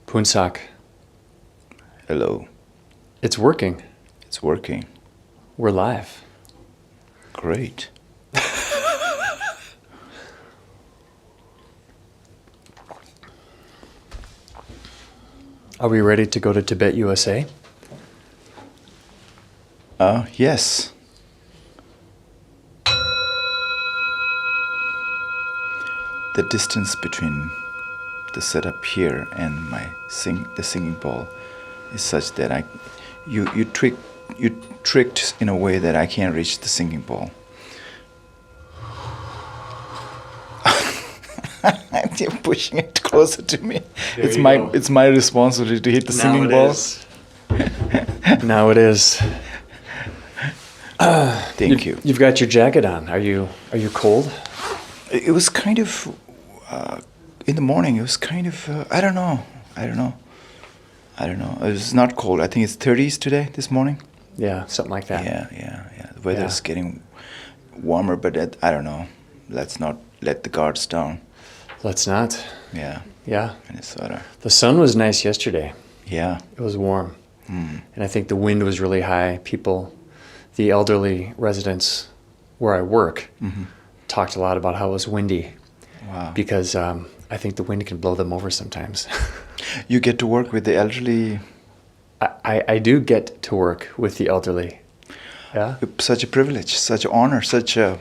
Phuntsok, Hello. it's working. It's working. We're live. Great. Are we ready to go to Tibet, USA? Yes. The distance between the setup here and the singing bowl is such that you tricked in a way that I can't reach the singing bowl. You're pushing it closer to me. It's my responsibility to hit the singing bowl. Now it is. Thank you. You've got your jacket on. Are you cold? It was kind of in the morning. It was kind of I don't know. It was not cold. I think it's 30s today. This morning. Yeah, something like that. Yeah. The weather's getting warmer, but I don't know. Let's not let the guards down. Let's not. Yeah. Yeah. Minnesota. The sun was nice yesterday. Yeah. It was warm. And I think the wind was really high. The elderly residents where I work, talked a lot about how it was windy. Wow. Because I think the wind can blow them over sometimes. You get to work with the elderly? I do get to work with the elderly. Yeah. Such a privilege, such an honor, such a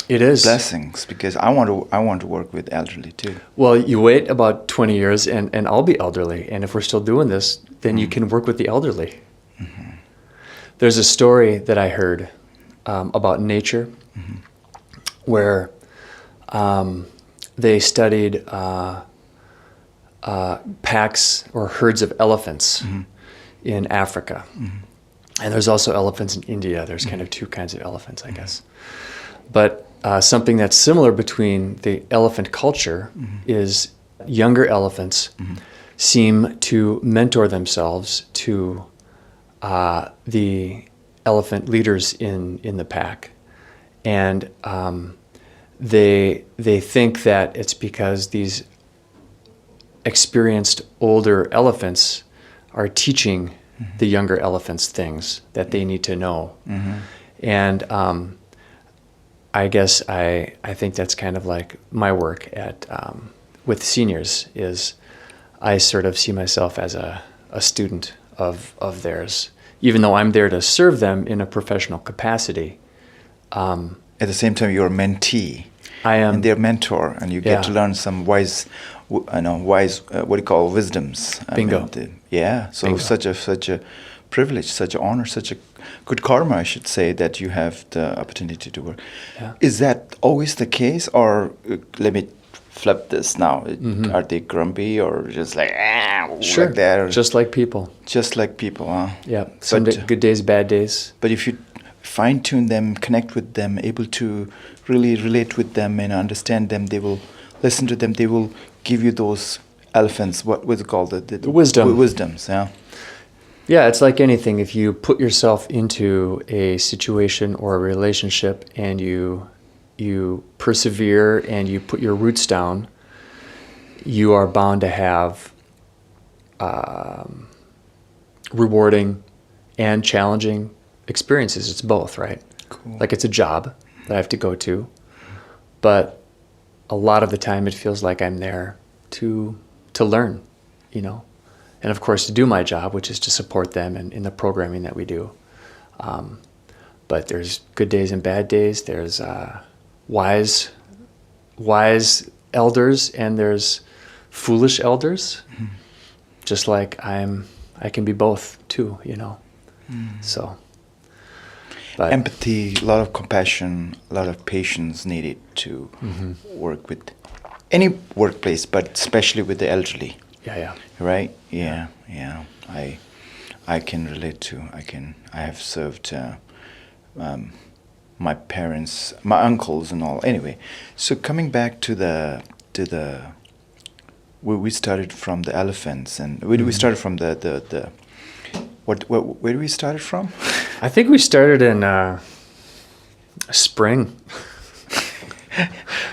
it is blessings, because I want to work with elderly too. Well, you wait about 20 years and I'll be elderly, and if we're still doing this, then you can work with the elderly. There's a story that I heard about nature where they studied packs or herds of elephants in Africa. And there's also elephants in India. There's kind of two kinds of elephants, I guess. But something that's similar between the elephant culture is younger elephants seem to mentor themselves to the elephant leaders in the pack. And they think that it's because these experienced older elephants are teaching the younger elephants things that they need to know. And I guess I think that's kind of like my work at with seniors is I sort of see myself as a student of theirs, even though I'm there to serve them in a professional capacity. At the same time, you're a mentee. I am. And their mentor, and you get to learn some wise, what do you call wisdoms? Bingo. So Bingo. such a privilege, such an honor, such a good karma, I should say, that you have the opportunity to work. Yeah. Is that always the case, or let me flip this now? Are they grumpy or just like Sure. like that? Or Just like people. just like people, huh? Yeah. Some good days, bad days. But if you fine-tune them, connect with them, able to really relate with them and understand them, they will listen to them, they will give you those elephants, what was it called? The wisdom. Wisdoms, yeah. Yeah, it's like anything. If you put yourself into a situation or a relationship and you persevere and you put your roots down, you are bound to have rewarding and challenging experiences. It's both, right? Cool. Like it's a job that I have to go to, but a lot of the time it feels like I'm there to learn, and of course to do my job, which is to support them in the programming that we do. But there's good days and bad days. There's wise elders and there's foolish elders. Just like I can be both too, So. But Empathy, a lot of compassion, a lot of patience needed to work with any workplace, but especially with the elderly. Yeah. Right? Yeah. I can relate to. I have served my parents, my uncles, and all. Anyway, so coming back to the we started from the elephants, and we started from the where did we start from? I think we started in spring.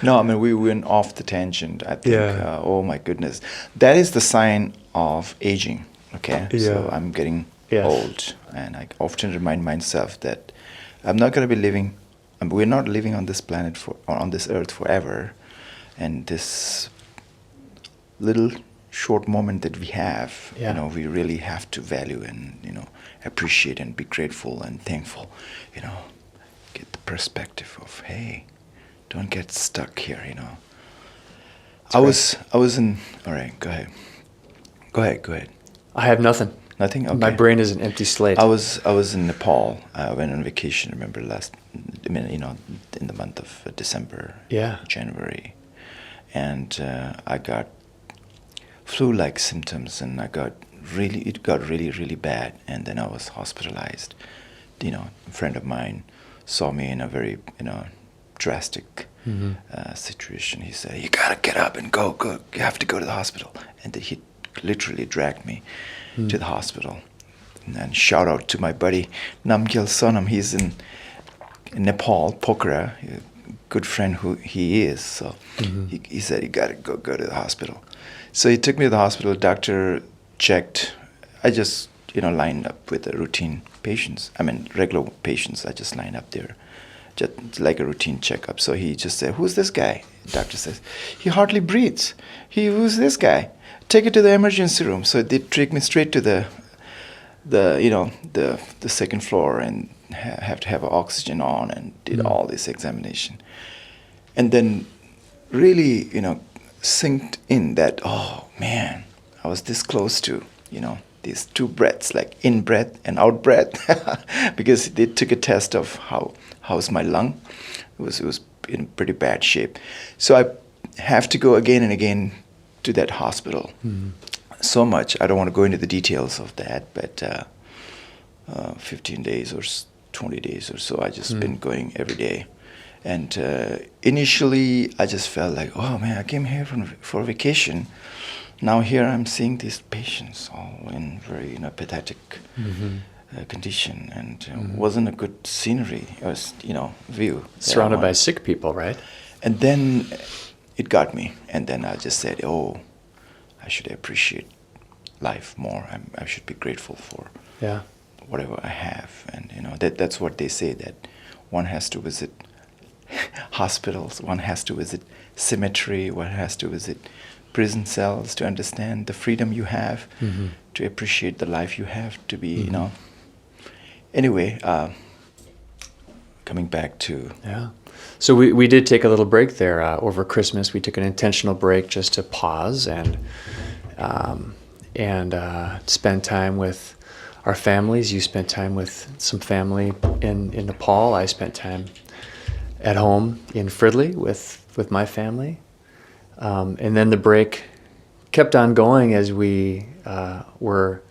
No, I mean, we went off the tangent, I think. Yeah. Oh, my goodness. That is the sign of aging, okay? So Yeah. I'm getting Yes. old, and I often remind myself that I'm not going to be living, we're not living on this planet, or on this earth forever. And this little short moment that we have, Yeah. we really have to value and, appreciate and be grateful and thankful, get the perspective of, hey, don't get stuck here, I was in, all right, go ahead. Go ahead. I have nothing. Nothing? Okay. My brain is an empty slate. I was in Nepal. I went on vacation, remember in the month of December, Yeah. January. And I got flu-like symptoms, and it got really, really bad. And then I was hospitalized. A friend of mine saw me in a very, drastic situation. He said, "You gotta get up and go. You have to go to the hospital." And then he literally dragged me to the hospital. And then shout out to my buddy Namgyal Sonam. He's in Nepal, Pokhara. A good friend who he is. So he said, "You gotta go to the hospital." So he took me to the hospital. Doctor checked. I just lined up with the routine patients. I mean regular patients. I just lined up there, just like a routine checkup. So he just said, "Who's this guy?" Doctor says, "He hardly breathes. Who's this guy? Take it to the emergency room." So they take me straight to the second floor, and have to have oxygen on, and did all this examination. And then really, synced in that, oh man, I was this close to, these two breaths, like in breath and out breath, because they took a test of how's my lung. It was in pretty bad shape. So I have to go again and again to that hospital. So much, I don't want to go into the details of that, but 15 days or 20 days or so, I just been going every day. And initially, I just felt like, oh man, I came here for vacation. Now here I'm seeing these patients all in very pathetic condition, and wasn't a good scenery or view. Surrounded by sick people, right? And then it got me, and then I just said, oh, I should appreciate life more. I should be grateful for whatever I have. And that's what they say, that one has to visit hospitals, one has to visit cemetery, one has to visit prison cells to understand the freedom you have, to appreciate the life you have, to be Anyway, coming back to So we did take a little break there over Christmas. We took an intentional break just to pause and spend time with our families. You spent time with some family in Nepal. I spent time at home in Fridley with my family. And then the break kept on going as we were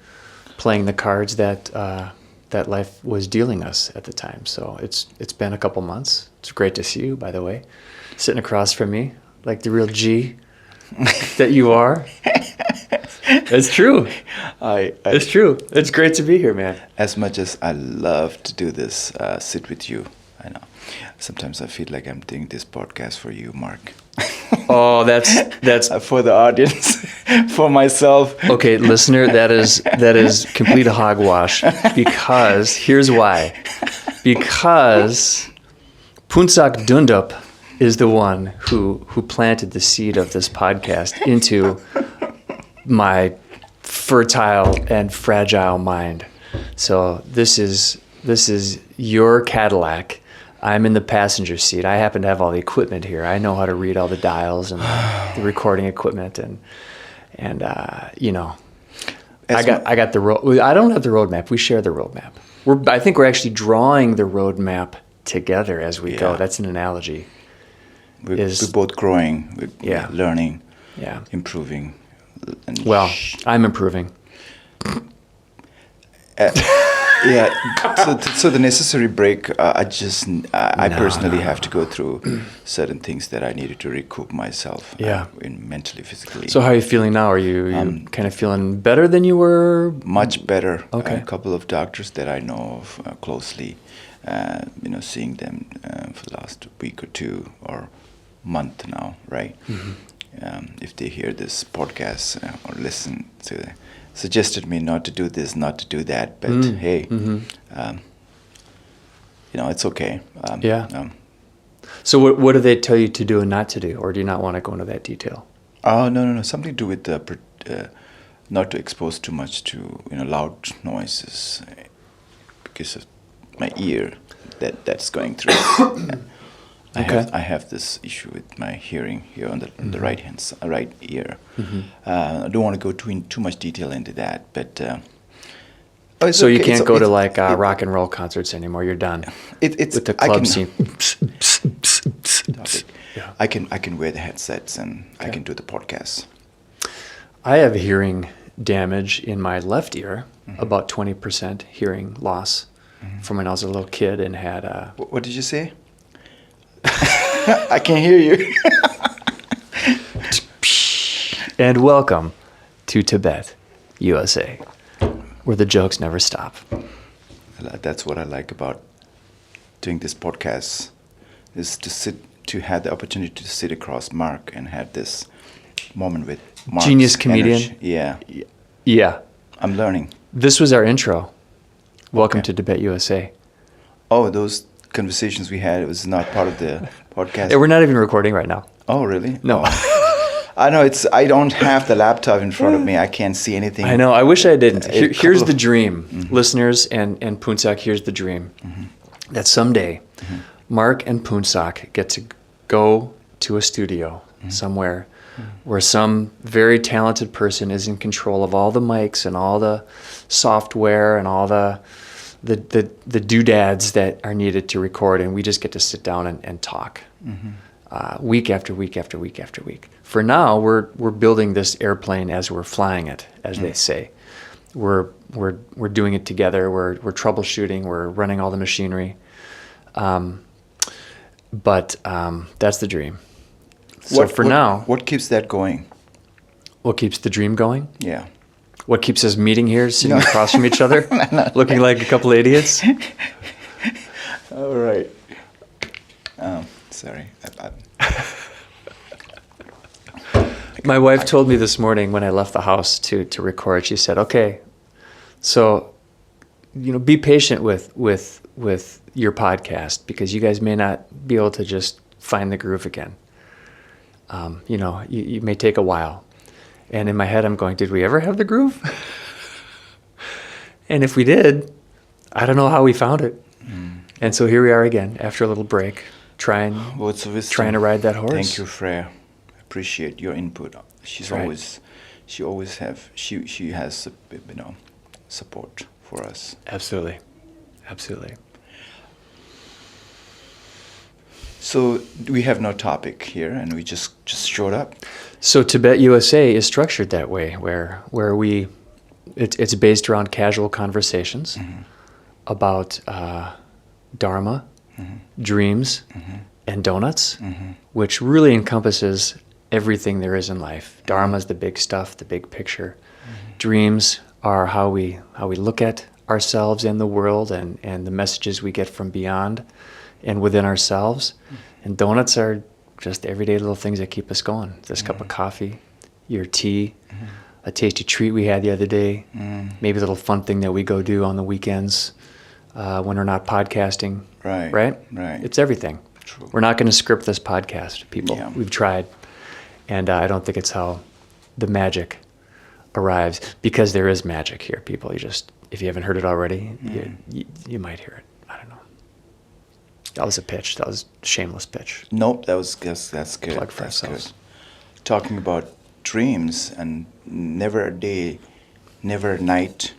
playing the cards that life was dealing us at the time. So it's been a couple months. It's great to see you, by the way, sitting across from me like the real G that you are. It's true. It's true. It's great to be here, man. As much as I love to do this, sit with you, I know. Sometimes I feel like I'm doing this podcast for you, Mark. Oh, that's for the audience, for myself. Okay, listener, that is complete hogwash, because here's why. Because Phuntsok Dundup is the one who planted the seed of this podcast into my fertile and fragile mind. So this is your Cadillac. I'm in the passenger seat. I happen to have all the equipment here. I know how to read all the dials and the recording equipment, and I got the road. I don't have the roadmap. We share the roadmap. I think we're actually drawing the roadmap together as we go. That's an analogy. We're both growing. We're learning. Improving. Well, I'm improving. So the necessary break, I personally have to go through certain things that I needed to recoup myself, in mentally, physically. So how are you feeling now? Are you kind of feeling better than you were? Much better. Okay. A couple of doctors that I know of closely, seeing them for the last week or two, or month now, right? If they hear this podcast or listen to it, suggested me not to do this, not to do that, but hey, it's okay. So what do they tell you to do and not to do, or do you not want to go into that detail? Oh, no, something to do with not to expose too much to loud noises because of my ear that's going through. I have this issue with my hearing here on the right ear. I don't want to go too much detail into that, but so okay. You can't go to rock and roll concerts anymore. You're done. With the club scene. I can wear the headsets and I can do the podcasts. I have hearing damage in my left ear, about 20% hearing loss from when I was a little kid and had. What did you say? I can't hear you. And welcome to Tibet, USA, where the jokes never stop. That's what I like about doing this podcast, is to have the opportunity to sit across Mark and have this moment with Mark's genius comedian. Energy. Yeah. I'm learning. This was our intro. Welcome to Tibet, USA. Oh, those conversations we had, it was not part of the podcast. Yeah, we're not even recording right now. Oh, really? No. Oh. I know I don't have the laptop in front of me. I can't see anything. I know. I wish I didn't. Here's the dream, listeners and Phuntsok. Here's the dream, that someday Mark and Phuntsok get to go to a studio somewhere where some very talented person is in control of all the mics and all the software and all the doodads that are needed to record, and we just get to sit down and talk week after week after week after week. For now, we're building this airplane as we're flying it, as they say. We're doing it together. We're troubleshooting. We're running all the machinery. But that's the dream. So now, what keeps that going? What keeps the dream going? Yeah. What keeps us meeting here, sitting across from each other, looking like a couple of idiots? All right. Sorry. My wife told me this morning when I left the house to record. She said, "Okay, so be patient with your podcast, because you guys may not be able to just find the groove again. You may take a while." And in my head, I'm going, did we ever have the groove? And if we did, I don't know how we found it. And so here we are again after a little break, trying to ride that horse. Thank you, Freya. I appreciate your input. She has support for us. Absolutely. So we have no topic here, and we just showed up. So Tibet USA is structured that way, where it's based around casual conversations about Dharma, dreams, and donuts, which really encompasses everything there is in life. Dharma is the big stuff, the big picture. Dreams are how we look at ourselves and the world, and the messages we get from beyond and within ourselves. And donuts are just everyday little things that keep us going. This cup of coffee, your tea, a tasty treat we had the other day, maybe a little fun thing that we go do on the weekends when we're not podcasting. Right? It's everything. True. We're not going to script this podcast, people. Yeah. We've tried. And I don't think it's how the magic arrives, because there is magic here, people. If you haven't heard it already, you might hear it. I don't know. That was a pitch. That was a shameless pitch. Nope, that's good. Plug for ourselves. Good. Talking about dreams, and never a day, never a night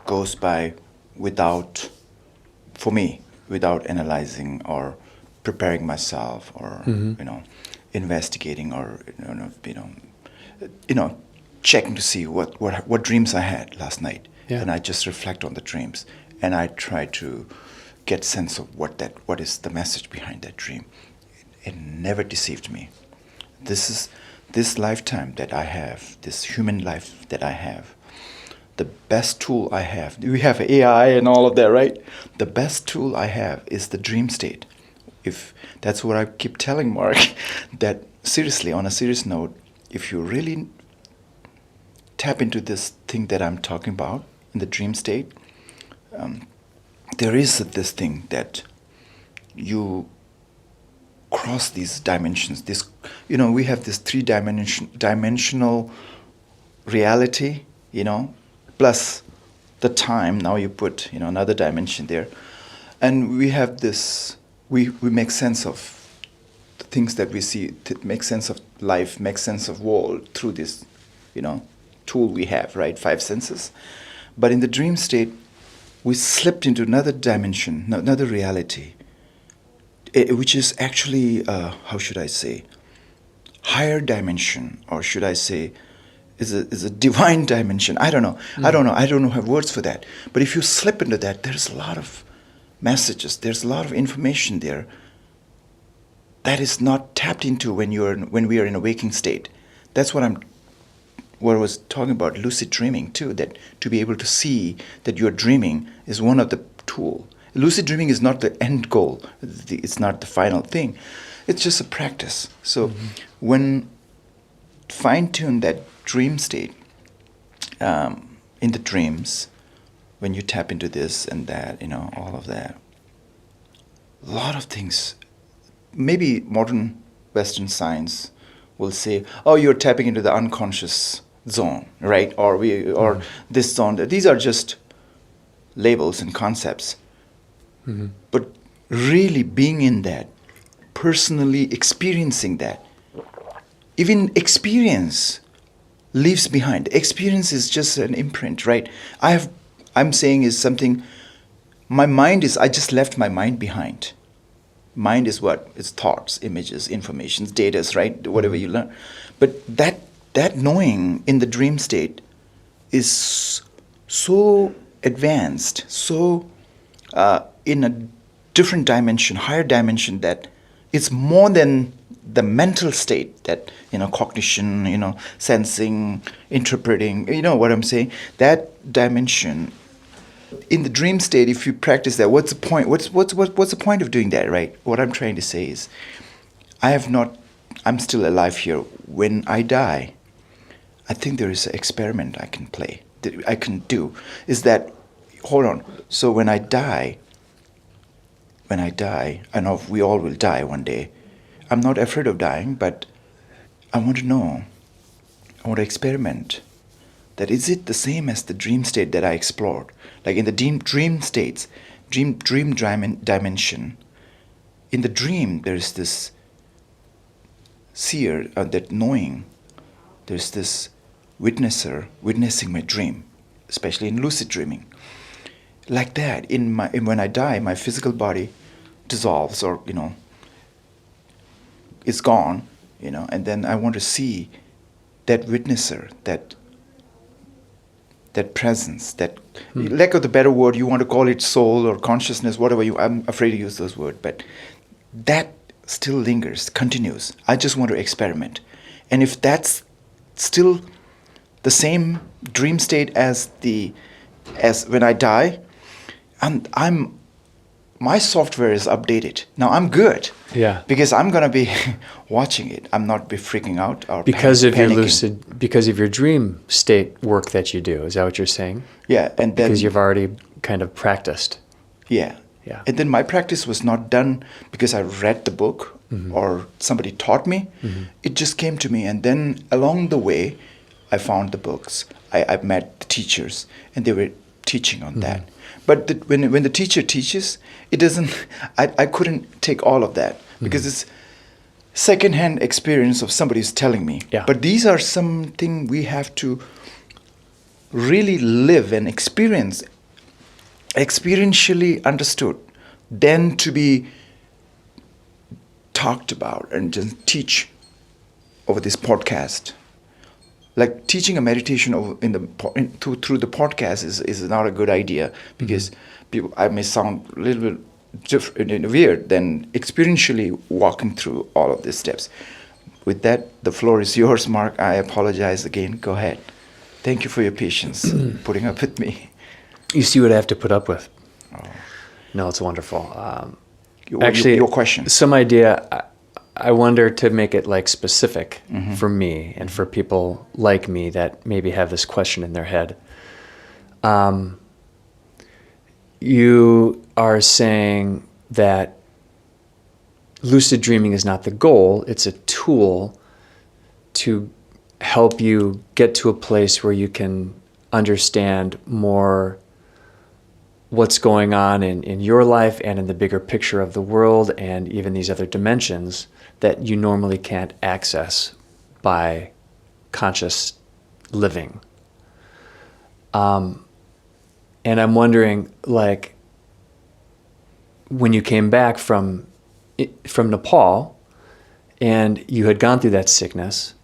goes by without analyzing or preparing myself, or investigating, or checking to see what dreams I had last night. Yeah. And I just reflect on the dreams, and I try to get sense of what is the message behind that dream. It never deceived me. This lifetime that I have, this human life that I have, the best tool I have, we have AI and all of that, right? The best tool I have is the dream state. if that's what I keep telling Mark, that seriously, on a serious note, if you really tap into this thing that I'm talking about in the dream state, there is this thing that you cross these dimensions. This, we have this dimensional reality, plus the time. Now you put, another dimension there, and we have this. We make sense of the things that we see. Make sense of life. Make sense of world through this, tool we have, right? 5 senses. But in the dream state, we slipped into another dimension, another reality, which is actually, how should I say, higher dimension, or should I say, is a divine dimension. I don't know. I don't have words for that. But if you slip into that, there's a lot of messages. There's a lot of information there that is not tapped into when we are in a waking state. That's what I was talking about lucid dreaming too. That to be able to see that you're dreaming is one of the tools. Lucid dreaming is not the end goal. It's not the final thing. It's just a practice. So when fine-tune that dream state, in the dreams, when you tap into this and that, all of that, a lot of things, maybe modern Western science will say, oh, you're tapping into the unconscious zone, right? Or this zone. These are just labels and concepts. But really being in that, personally experiencing that, even experience leaves behind. Experience is just an imprint, right? I'm saying is something, my mind is, I just left my mind behind. Mind is what? It's thoughts, images, informations, data, right? Whatever you learn. But that knowing in the dream state is so advanced, so in a different dimension, higher dimension, that it's more than the mental state, that, cognition, sensing, interpreting, what I'm saying? That dimension, in the dream state, if you practice that, what's the point? What's the point of doing that, right? What I'm trying to say is, I'm still alive here. When I die, I think there is an experiment I can play, that I can do, is that, hold on, so when I die, I know we all will die one day. I'm not afraid of dying, but I want to know, I want to experiment, that is it the same as the dream state that I explored? Like in the dream states, dream dimension, in the dream there's this seer, that knowing, there's this witnesser witnessing my dream, especially in lucid dreaming. Like that, when I die, my physical body dissolves, or is gone, and then I want to see that witnesser, that presence, that lack of the better word, you want to call it soul or consciousness, whatever I'm afraid to use those words, but that still lingers, continues. I just want to experiment. And if that's still the same dream state as when I die, my software is updated. Now I'm good. Yeah. Because I'm going to be watching it. I'm not be freaking out or because of your panicking. because of your dream state work that you do. Is that what you're saying? Yeah, and then because you've already kind of practiced. Yeah. Yeah. And then my practice was not done because I read the book or somebody taught me. It just came to me, and then along the way I found the books. I met the teachers, and they were teaching on that. But when the teacher teaches, it doesn't. I couldn't take all of that because it's secondhand experience of somebody who's telling me. Yeah. But these are something we have to really live and experience, experientially understood, then to be talked about and just teach over this podcast. Like teaching a meditation through the podcast is not a good idea because I may sound a little bit different and weird than experientially walking through all of these steps. With that, the floor is yours, Mark. I apologize again. Go ahead. Thank you for your patience putting up with me. You see what I have to put up with. Oh. No, it's wonderful. Actually, your question. Some idea. I wonder to make it like specific for me and for people like me that maybe have this question in their head. You are saying that lucid dreaming is not the goal, it's a tool to help you get to a place where you can understand more what's going on in your life and in the bigger picture of the world and even these other dimensions that you normally can't access by conscious living. And I'm wondering, like, when you came back from Nepal and you had gone through that sickness,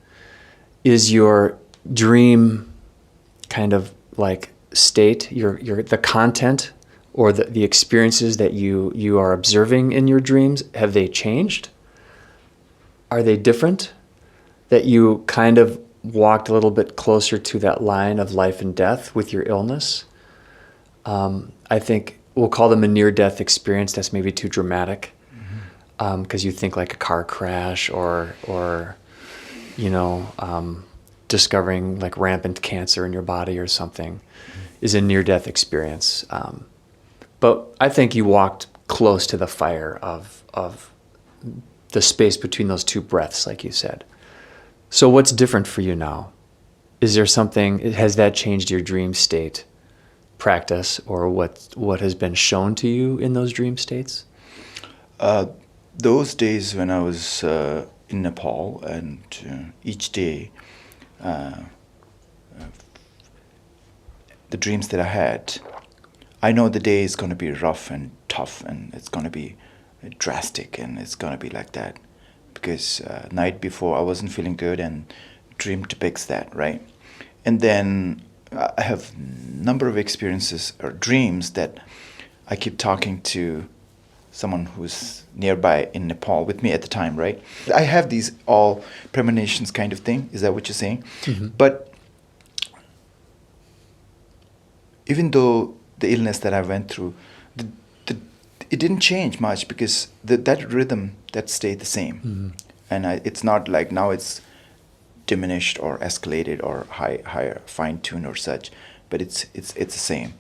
is your dream kind of like state, your the content or the experiences that you are observing in your dreams, have they changed? Are they different? That you kind of walked a little bit closer to that line of life and death with your illness? I think we'll call them a near-death experience. That's maybe too dramatic, because you think like a car crash or discovering like rampant cancer in your body or something is a near-death experience. But I think you walked close to the fire of the space between those two breaths, like you said. So what's different for you now? Is there something, has that changed your dream state practice or what has been shown to you in those dream states? Those days when I was in Nepal, and each day, the dreams that I had, I know the day is going to be rough and tough, and it's going to be drastic, and it's going to be like that, because night before I wasn't feeling good, and dream depicts that, right? And then I have number of experiences or dreams that I keep talking to someone who's nearby in Nepal with me at the time, right? I have these all premonitions kind of thing. Is that what you're saying? Mm-hmm. But even though the illness that I went through, it didn't change much, because that rhythm, that stayed the same. Mm-hmm. And it's not like now it's diminished or escalated or higher fine-tuned or such, but it's the same.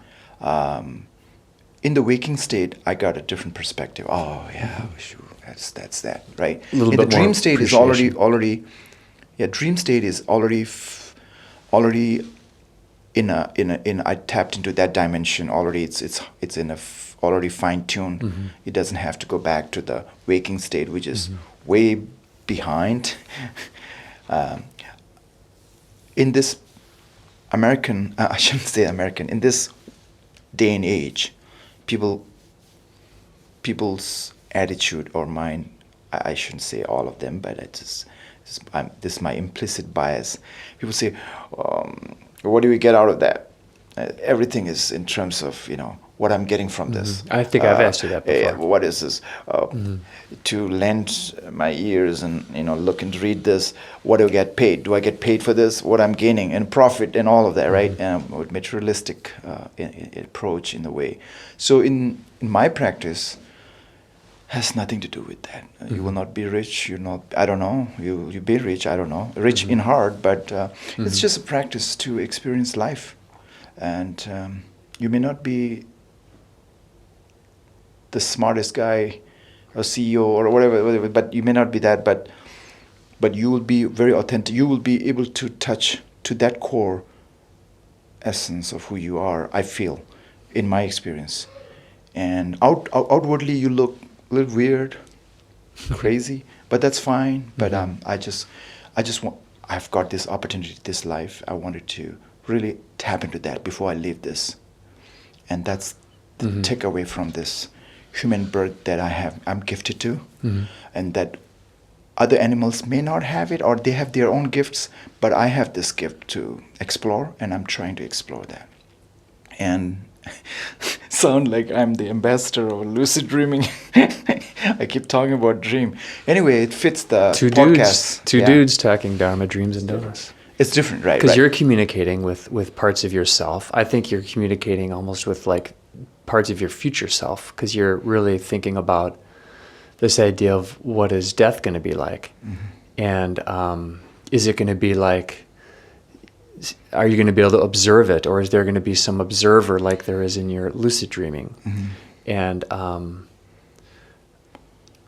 In the waking state, I got a different perspective. Oh yeah, sure, that's that, right? In the dream state is already dream state is already in I tapped into that dimension already. It's in already fine-tuned. Mm-hmm. It doesn't have to go back to the waking state, which is way behind. In this American, I shouldn't say American, in this day and age, people's attitude or mind, I shouldn't say all of them, but this is my implicit bias. People say, what do we get out of that? Everything is in terms of, what I'm getting from this. I think I've asked you that before. What is this? To lend my ears and look and read this. What do I get paid? Do I get paid for this? What I'm gaining and profit and all of that, right? With materialistic approach in the way. So in my practice, has nothing to do with that. You will not be rich. You're not. I don't know. You be rich. I don't know. Rich in heart, but it's just a practice to experience life, and you may not be the smartest guy or CEO or whatever, but you may not be that, but you will be very authentic. You will be able to touch to that core essence of who you are, I feel, in my experience. And outwardly you look a little weird, crazy, but that's fine. But I just want, I've got this opportunity, this life. I wanted to really tap into that before I leave this. And that's the takeaway from this human birth that I'm gifted to, and that other animals may not have it, or they have their own gifts, but I have this gift to explore, and I'm trying to explore that. And sound like I'm the ambassador of lucid dreaming. I keep talking about dream. Anyway, it fits the podcast. Two dudes talking Dharma, dreams, and donuts. It's different, right? Because you're communicating with parts of yourself. I think you're communicating almost with like parts of your future self, because you're really thinking about this idea of what is death going to be like, and is it going to be like? Are you going to be able to observe it, or is there going to be some observer like there is in your lucid dreaming? And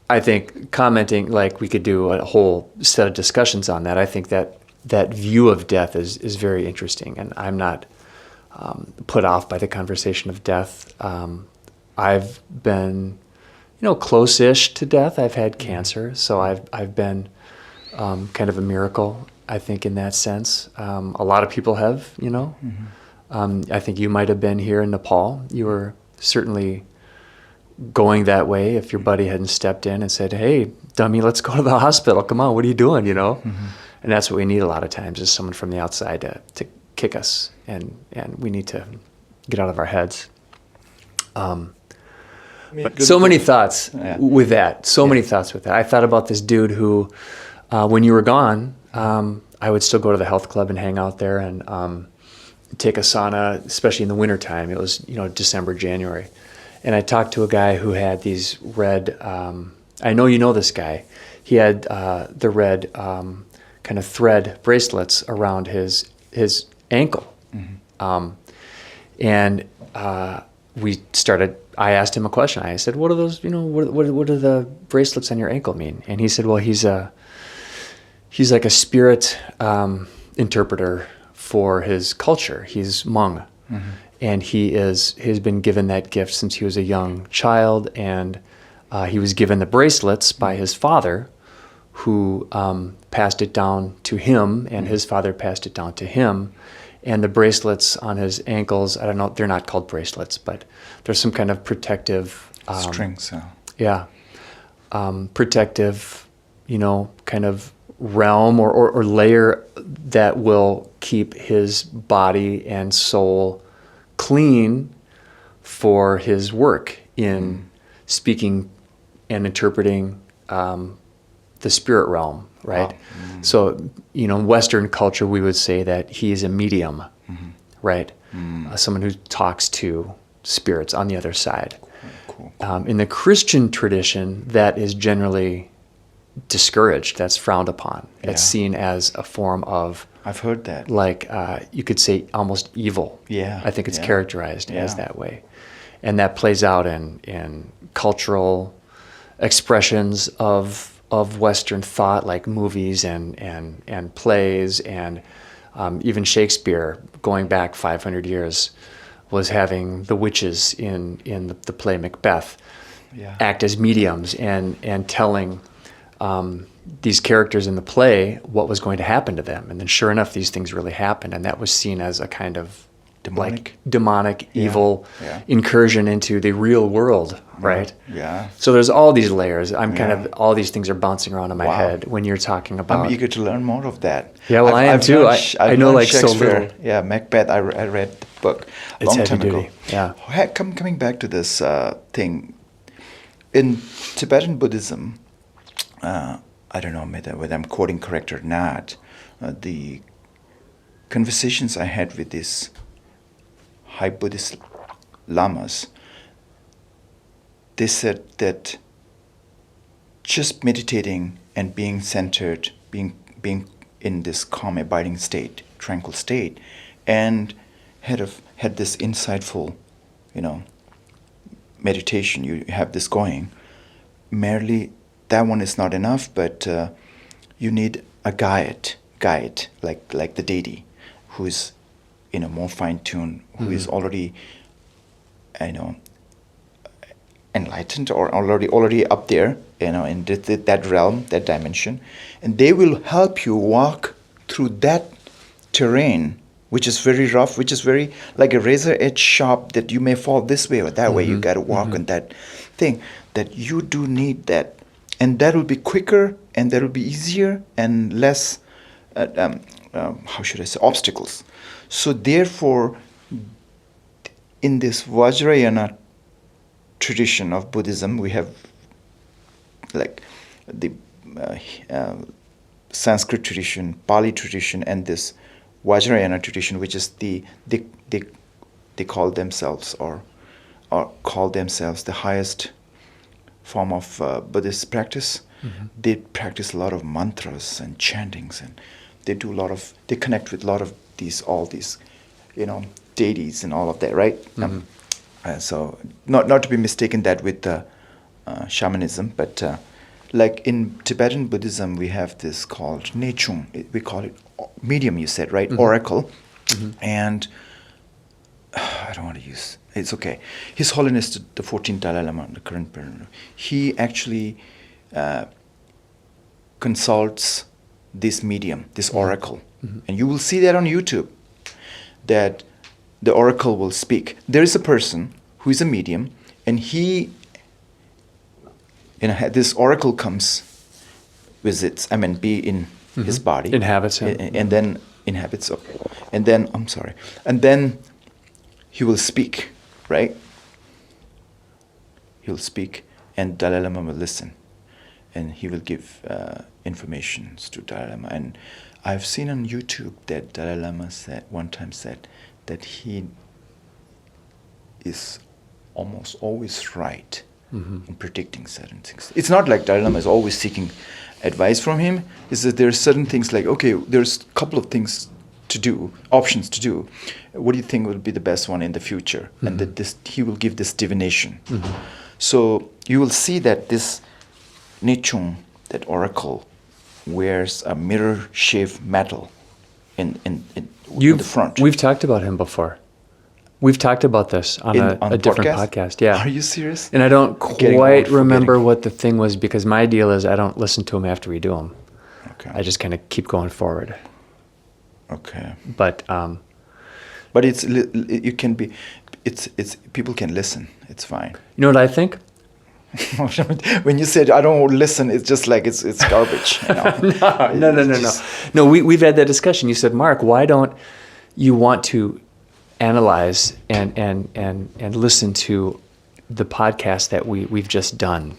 I think commenting, like we could do a whole set of discussions on that. I think that view of death is very interesting, and I'm not put off by the conversation of death. I've been, close-ish to death. I've had cancer, so I've been kind of a miracle, I think, in that sense. A lot of people have, I think you might have been here in Nepal. You were certainly going that way if your buddy hadn't stepped in and said, "Hey, dummy, let's go to the hospital. Come on, what are you doing?" And that's what we need a lot of times, is someone from the outside to kick us, and we need to get out of our heads. But so many thoughts with that. Many thoughts with that. I thought about this dude who, when you were gone, I would still go to the health club and hang out there and take a sauna, especially in the wintertime. It was, December, January. And I talked to a guy who had these red, I know you know this guy. He had the red kind of thread bracelets around his ankle. And I asked him a question. I said, "What are those, what do the bracelets on your ankle mean?" And he said, "Well, he's like a spirit interpreter for his culture. He's Hmong, and he's been given that gift since he was a young child, and he was given the bracelets by his father, who passed it down to him, and his father passed it down to him. And the bracelets on his ankles, I don't know, they're not called bracelets, but there's some kind of protective strings. Yeah, protective, kind of realm or layer that will keep his body and soul clean for his work in speaking and interpreting the spirit realm, right? Wow. So, in Western culture, we would say that he is a medium, right? Someone who talks to spirits on the other side. Cool. In the Christian tradition, that is generally discouraged. That's frowned upon. It's seen as a form of, I've heard that. Like, you could say almost evil. Yeah. I think it's characterized as that way. And that plays out in cultural expressions of Western thought, like movies and plays, and even Shakespeare, going back 500 years, was having the witches in the play Macbeth act as mediums and telling these characters in the play what was going to happen to them. And then sure enough, these things really happened, and that was seen as a kind of demonic evil incursion into the real world, right? Yeah. So there's all these layers. I'm kind of, all these things are bouncing around in my head when you're talking about. I'm eager to learn more of that. Yeah, well, I am too. I know like so little. Yeah, Macbeth, I read the book a long time ago. Yeah. Coming back to this thing, in Tibetan Buddhism, I don't know whether I'm quoting correct or not, the conversations I had with these high Buddhist lamas, they said that just meditating and being centered, being in this calm, abiding state, tranquil state, and had this insightful, meditation, you have this going, merely that one is not enough, but you need a guide, like the deity, who is more fine-tuned, who is already, enlightened or already up there, in that realm, that dimension, and they will help you walk through that terrain, which is very rough, which is very like a razor-edge sharp, that you may fall this way or that way. You got to walk on that thing. That you do need that, and that will be quicker, and that will be easier, and less, how should I say, obstacles. So therefore, in this Vajrayana tradition of Buddhism, we have like the Sanskrit tradition, Pali tradition, and this Vajrayana tradition, which is they call themselves or call themselves the highest form of Buddhist practice. They practice a lot of mantras and chantings, and they connect with a lot of all these, deities and all of that, right? So not to be mistaken that with shamanism, but like in Tibetan Buddhism, we have this called Nechung. We call it medium, you said, right? Oracle. And I don't want to use, it's okay. His Holiness the 14th Dalai Lama, the current president, he actually consults this medium, this oracle. And you will see that on YouTube, that the oracle will speak. There is a person who is a medium, and this oracle comes, visits, be in his body. Inhabits him. And then inhabits, okay. And then he will speak, right? He will speak, and Dalai Lama will listen. And he will give information to Dalai Lama. And I've seen on YouTube that Dalai Lama one time said that he is almost always right in predicting certain things. It's not like Dalai Lama is always seeking advice from him. It's that there are certain things like, okay, there's a couple of things to do, options to do. What do you think will be the best one in the future? And that he will give this divination. So you will see that this Nechung, that oracle, wears a mirror-shaped metal in the front. We've talked about him before. We've talked about this on a different podcast. Yeah. Are you serious? And I don't quite remember what the thing was, because my deal is I don't listen to them after we do them. Okay. I just kind of keep going forward. Okay. But it's people can listen. It's fine. You know what I think? When you said I don't listen, it's just like it's garbage. No. We've had that discussion. You said, Mark, why don't you want to analyze and listen to the podcast that we've just done?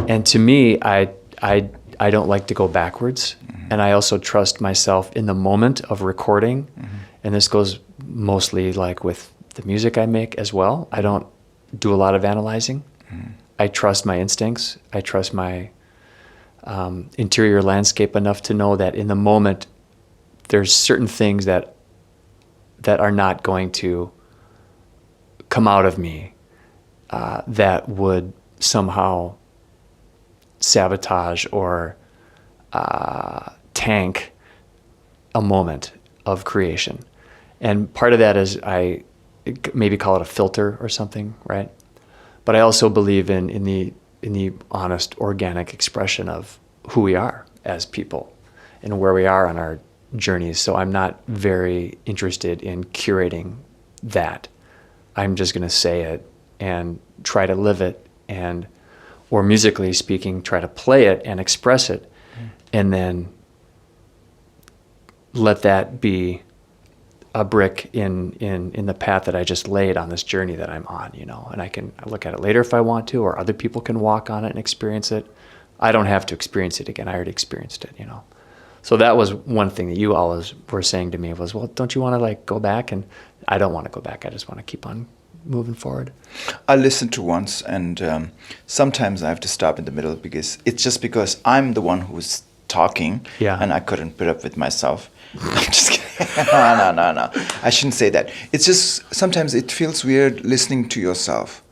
And to me, I don't like to go backwards, and I also trust myself in the moment of recording. And this goes mostly like with the music I make as well. I don't do a lot of analyzing. I trust my instincts. I trust my interior landscape enough to know that in the moment, there's certain things that are not going to come out of me that would somehow sabotage or tank a moment of creation. And part of that is I maybe call it a filter or something, right? But I also believe in the honest, organic expression of who we are as people and where we are on our journeys. So I'm not very interested in curating that. I'm just going to say it and try to live it, or musically speaking, try to play it and express it, and then let that be a brick in the path that I just laid on this journey that I'm on, and I can look at it later if I want to, or other people can walk on it and experience it. I don't have to experience it again. I already experienced it, So that was one thing that you always were saying to me was, well, don't you want to go back? And I don't want to go back. I just want to keep on moving forward. I listened to once, and sometimes I have to stop in the middle because it's just because I'm the one who's talking, and I couldn't put up with myself. I'm just kidding. No. I shouldn't say that. It's just sometimes it feels weird listening to yourself,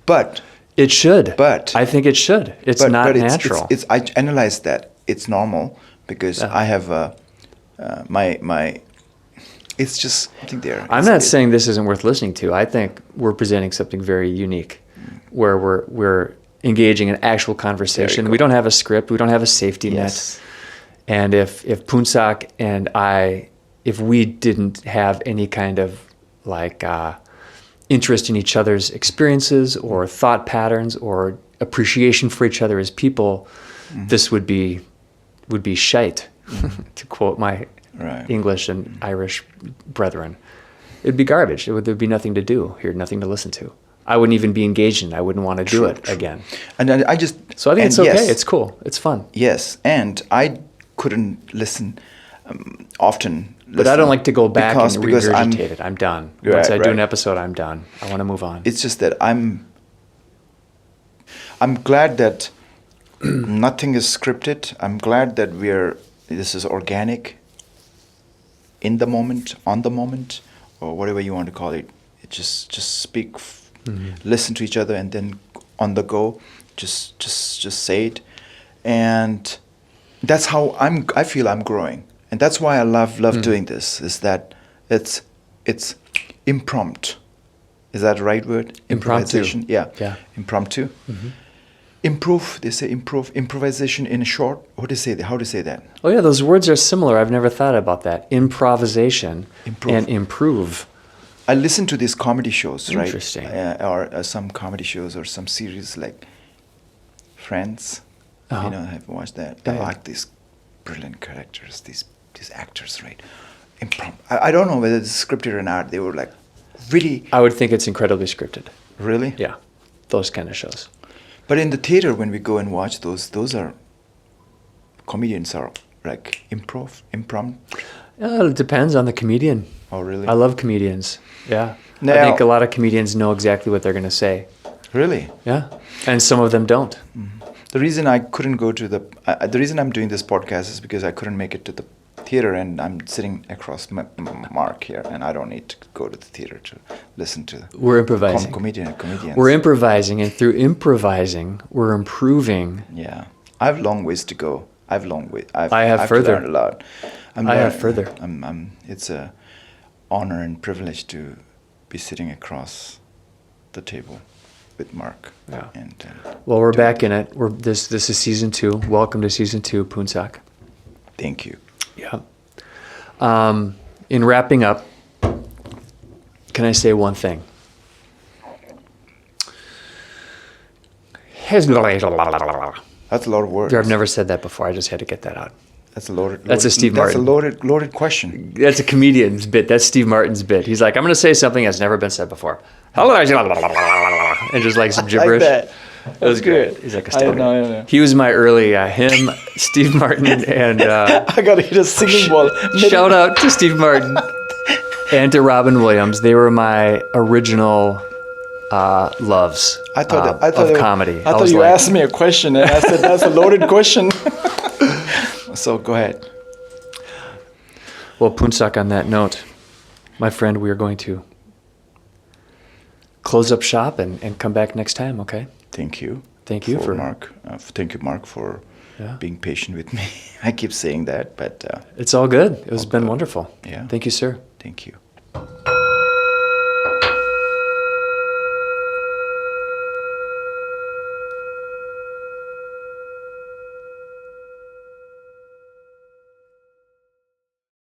but it should. But I think it should. It's not natural. It's I analyze that it's normal because I have my. It's just I think there. I'm not saying this isn't worth listening to. I think we're presenting something very unique, where we're engaging in actual conversation. We don't have a script. We don't have a safety net. And if Phuntsok and I, if we didn't have any kind of interest in each other's experiences or thought patterns or appreciation for each other as people, this would be shite, to quote my English and Irish brethren. It'd be garbage. There'd be nothing to do here, nothing to listen to. I wouldn't even be engaged in it. I wouldn't want to do it again. And I just... So I think it's okay. It's cool. It's fun. Yes, and I couldn't listen often. But I don't like to go back and regurgitate it. I'm done. Once I do an episode, I'm done. I want to move on. It's just that I'm I'm glad that nothing is scripted. I'm glad that this is organic, in the moment, on the moment, or whatever you want to call it. It just speak, listen to each other, and then on the go, just say it, and that's how I feel I'm growing, and that's why I love doing this. Is that it's impromptu. Is that the right word? Impromptu. Improvisation. Yeah. Impromptu. They say improvisation in short. What do you say? How do you say that? Oh yeah, those words are similar. I've never thought about that. Improvisation and improve. I listen to these comedy shows, right? Interesting. Or some comedy shows or some series like Friends. I've watched that. I like these brilliant characters, these actors, right? I don't know whether it's scripted or not. They were like really. I would think it's incredibly scripted. Really? Yeah, those kind of shows. But in the theater, when we go and watch those are comedians are like impromptu. It depends on the comedian. Oh, really? I love comedians. Yeah. Now, I think a lot of comedians know exactly what they're going to say. Really? Yeah. And some of them don't. The reason I couldn't go to the reason I'm doing this podcast is because I couldn't make it to the theater, and I'm sitting across Mark here, and I don't need to go to the theater to listen to. We're improvising. Comedians. We're improvising, and through improvising, we're improving. Yeah, I have long ways to go. I have I've further. learned a lot. I have further. It's a honor and privilege to be sitting across the table with Mark. Yeah. And well, we're back in it. This is season 2. Welcome to season 2, Phuntsok. Thank you. Yeah. In wrapping up, can I say one thing? That's a lot of words. I've never said that before. I just had to get that out. That's a loaded. That's a Steve Martin. That's a loaded question. That's a comedian's bit. That's Steve Martin's bit. He's like, I'm going to say something that's never been said before. And just like some gibberish. Like that. It was good. He's like a stoner. I know. He was my early him, Steve Martin, and I gotta hit a singing ball. Shout out to Steve Martin and to Robin Williams. They were my original loves of comedy. I thought you asked me a question, and I said that's a loaded question. So go ahead. Well, Phuntsok, on that note, my friend, we are going to close up shop and come back next time, okay? Thank you. Thank you for Mark. Thank you, Mark, for being patient with me. I keep saying that, but it's all good. It's been wonderful. Yeah. Thank you, sir. Thank you.